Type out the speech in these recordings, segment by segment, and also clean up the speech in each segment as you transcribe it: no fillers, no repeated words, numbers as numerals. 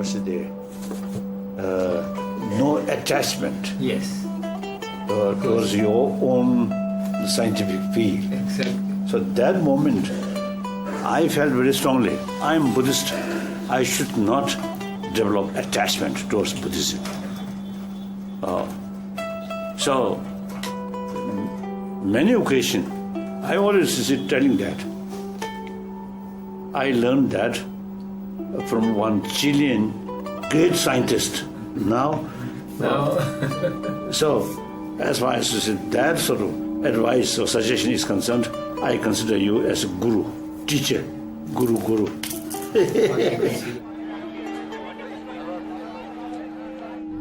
what's there? No attachment. Yes. Towards your own scientific field. Exactly. So that moment, I felt very strongly, I'm Buddhist, I should not develop attachment towards Buddhism. So, many occasions, I always telling that. I learned that from one Chilean great scientist. Now, so as far as that sort of advice or suggestion is concerned, I consider you as a guru, teacher, guru.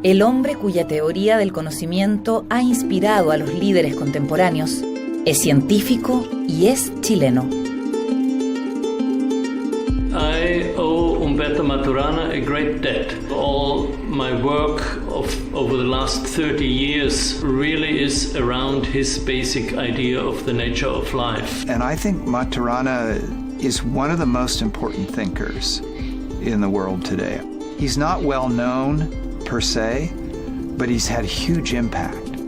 El hombre cuya teoría del conocimiento ha inspirado a los líderes contemporáneos es científico y es chileno. I owe Humberto Maturana a great debt. All my work over the last 30 years really is around his basic idea of the nature of life. And I think Maturana is one of the most important thinkers in the world today. He's not well known per se, but he's had huge impact.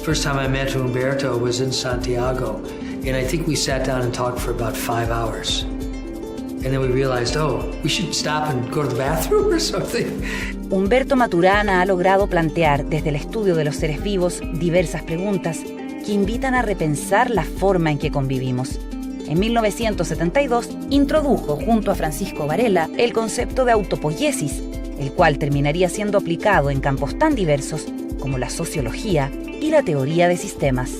First time I met Humberto was in Santiago, and I think we sat down and talked for about 5 hours. And then we realized, we should stop and go to the bathroom or something. Humberto Maturana ha logrado plantear desde el estudio de los seres vivos diversas preguntas que invitan a repensar la forma en que convivimos. En 1972 introdujo junto a Francisco Varela el concepto de autopoiesis, el cual terminaría siendo aplicado en campos tan diversos como la sociología y la teoría de sistemas.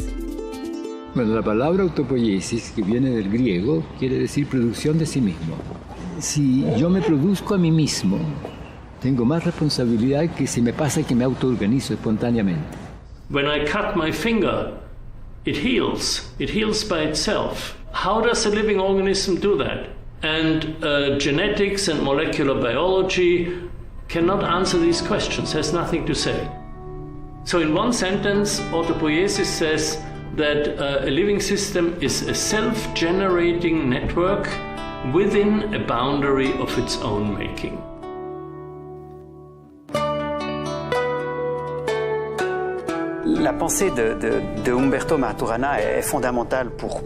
Bueno, la palabra autopoiesis, que viene del griego, quiere decir producción de sí mismo. Si yo me produzco a mí mismo, tengo más responsabilidad que si me pasa que me autoorganizo espontáneamente. When I cut my finger, it heals. It heals by itself. How does a living organism do that? And genetics and molecular biology cannot answer these questions, has nothing to say. So in one sentence, autopoiesis says that a living system is a self-generating network within a boundary of its own making. La pensée de Humberto Maturana est fondamentale pour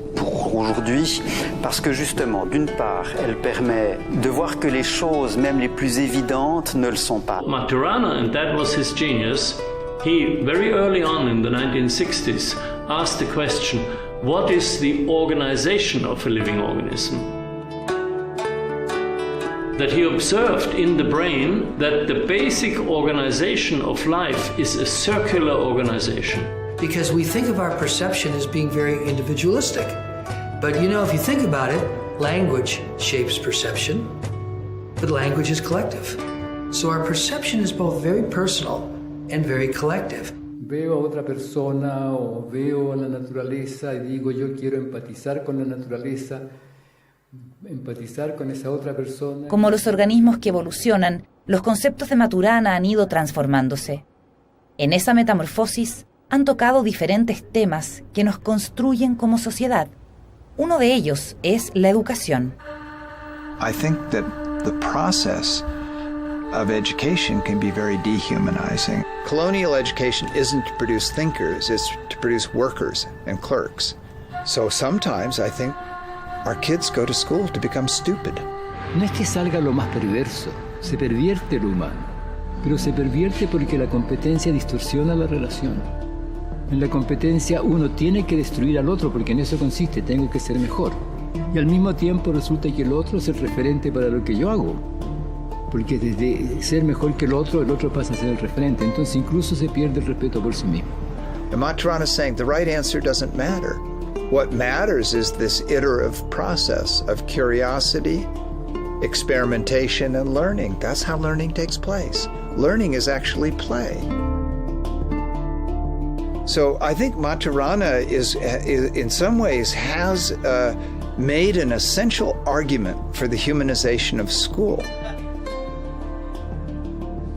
aujourd'hui parce que justement, d'une part, elle permet de voir que les choses, même les plus évidentes, ne le sont pas. Maturana, and that was his genius, he very early on in the 1960s asked the question, what is the organization of a living organism? That he observed in the brain that the basic organization of life is a circular organization. Because we think of our perception as being very individualistic. But if you think about it, language shapes perception, but language is collective. So our perception is both very personal and very collective. Veo a otra persona o veo a la naturaleza y digo, yo quiero empatizar con la naturaleza, empatizar con esa otra persona. Como los organismos que evolucionan, los conceptos de Maturana han ido transformándose. En esa metamorfosis han tocado diferentes temas que nos construyen como sociedad. Uno de ellos es la educación. I think that the process of education can be very dehumanizing. Colonial education isn't to produce thinkers, it's to produce workers and clerks. So sometimes I think our kids go to school to become stupid. No es que salga lo más perverso, se pervierte lo humano, pero se pervierte porque la competencia distorsiona la relación. En la competencia uno tiene que destruir al otro porque en eso consiste, tengo que ser mejor. Y al mismo tiempo resulta que el otro es el referente para lo que yo hago. Porque desde ser mejor que el otro pasa a ser el referente. Entonces incluso se pierde el respeto por sí mismo. And Maturana is saying the right answer doesn't matter. What matters is this iterative process of curiosity, experimentation, and learning. That's how learning takes place. Learning is actually play. So I think Maturana is in some ways has made an essential argument for the humanization of school.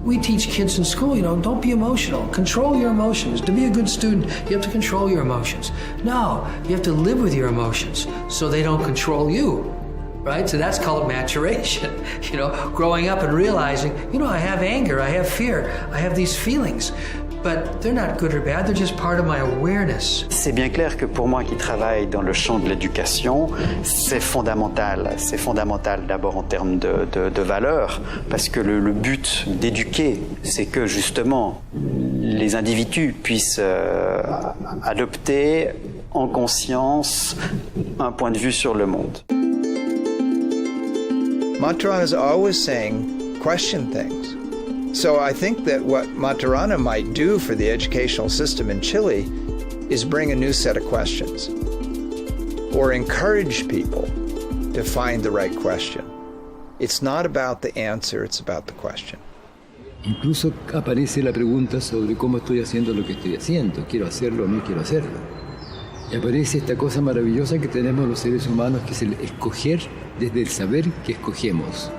We teach kids in school, don't be emotional. Control your emotions. To be a good student, you have to control your emotions. No, you have to live with your emotions so they don't control you. right? So that's called maturation, growing up and realizing, I have anger, I have fear, I have these feelings. But they're not good or bad, they're just part of my awareness. C'est bien clair que pour moi qui travaille dans le champ de l'éducation, c'est fondamental. C'est fondamental d'abord en termes de valeurs, parce que le but d'éduquer, c'est que justement les individus puissent adopter en conscience un point de vue sur le monde. Maturana is always saying, question things. So I think that what Maturana might do for the educational system in Chile is bring a new set of questions or encourage people to find the right question. It's not about the answer, it's about the question. Incluso aparece la pregunta sobre cómo estoy haciendo lo que estoy haciendo, quiero hacerlo o no quiero hacerlo. Y aparece esta cosa maravillosa que tenemos los seres humanos, que es el escoger desde el saber que escogemos.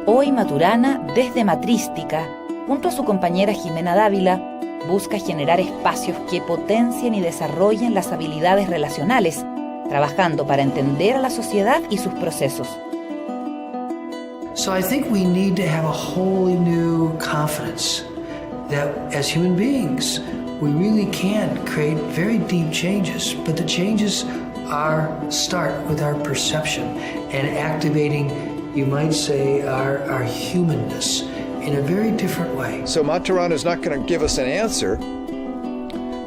Hoy Maturana, desde Matrística, junto a su compañera Jimena Dávila, busca generar espacios que potencien y desarrollen las habilidades relacionales, trabajando para entender a la sociedad y sus procesos. So I think we need to have a wholly new confidence that as human beings, we really can create very deep changes, but the changes start with our perception and activating, you might say, our humanness in a very different way. So Maturana is not going to give us an answer,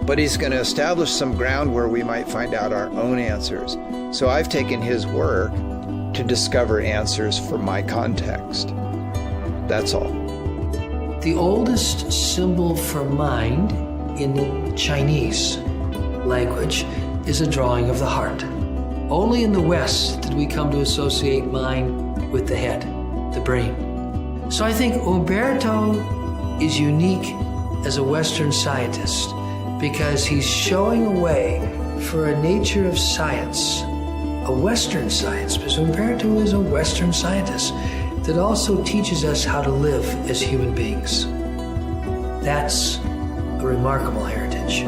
but he's going to establish some ground where we might find out our own answers. So I've taken his work to discover answers for my context. That's all. The oldest symbol for mind in the Chinese language is a drawing of the heart. Only in the West did we come to associate mind with the head, the brain. So I think Humberto is unique as a Western scientist because he's showing a way for a nature of science, a Western science, because Humberto is a Western scientist that also teaches us how to live as human beings. That's a remarkable heritage.